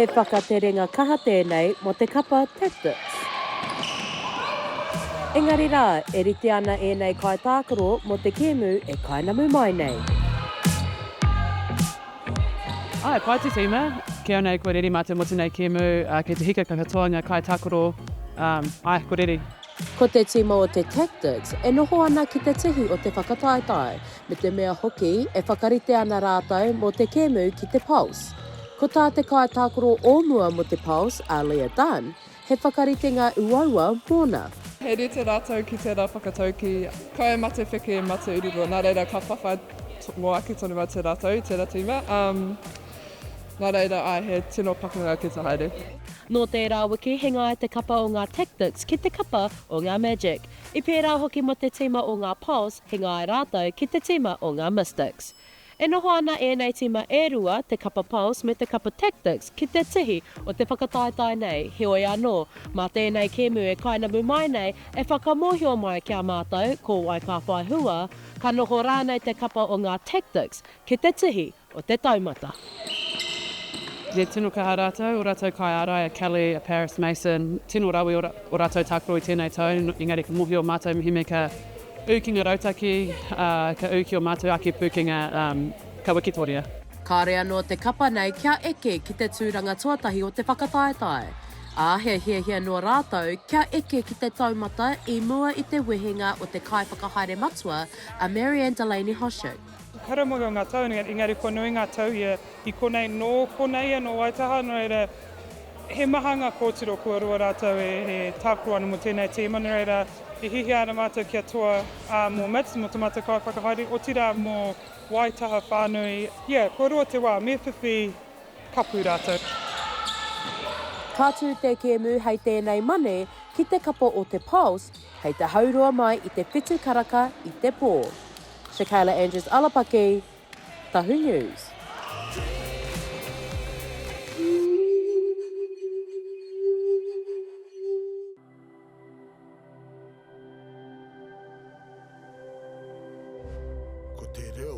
He whakaterenga kaha tēnei mo te kapa Tactix. Engari rā, e rite ana e nei kai tākaro mo te kēmu e kainamu mai nei. Ai, pai te tima, kia nei ko riri mate mo tēnei kēmu, kei te hika kakatoanga kai tākaro, ai, ko riri. Ko te tima o te Tactix, e noho ana ki te tihi o te whakataetai, me te mea hoki e whakarite ana rātou mo te kēmu ki te Pulse. Ko tā te kai tākaro ōmua mo te Pulse, Alia Dunn, he whakarite ngā uaua mōna. He rite rātou ki tērā whakatauki, kai mate whiki e mate uriro, nā reira ka whawha mō ake tonu wā te rātou, tērā tima. Nā reira ai he tino pakanga ki te haere. Nō tērā wiki, he ngai te kapa o ngā Tactix ki te kapa o ngā Magic. I pērā hoki mo te tima o ngā Pulse, he ngai rātou ki te tima o ngā Mystics. E noho ana e nei tima e rua, te kapa Pulse me te kapa Tactix ki te tihi o te whakataetai nei, heoi anō. Mā tēnei kēmu e kainamu mai nei, e whakamohio mai kia mātou, ko wai ka whai hua, ka noho rānei te kapa o ngā Tactix ki te tihi o te taumata. Ie, tino kaha rātou, o rātou kai arai, a Kelly, a Paris Mason, tino rawi o rātou tākaro i tēnei tau, engari ka mohi o mātou mihime ka ukinga rautaki, ka uki o mātou ake pukinga ka wikitoria. Ka rea no te kapa nei kia eke ki te tūranga tuatahi o te whakataetai. He hia no rātou, kia eke ki te taumata I mua I te wehenga o te kai whakahaere matua a Marianne Delaney Hoshuk. Kara mo ngā tau, engari ko nui ngā tau ia I konei no konei no Waitaha, no reira he mahanga kōtiro kua rua rātou he tākaro ana mo tēnei tīma, no reira I hihi ana mātou kia toa mō MITS, mo tamata kai whakahaere, o tira mō Waitaha whānui. Kua rua te wā, me whiwhi kapu rātou. Ka tū te kēmu hei tēnei mane ki te kapa o te Pulse, hei te haurua mai I te whitu karaka I te pō. Shakayla Andrews-Alapaki, Tahu News. Ko te reo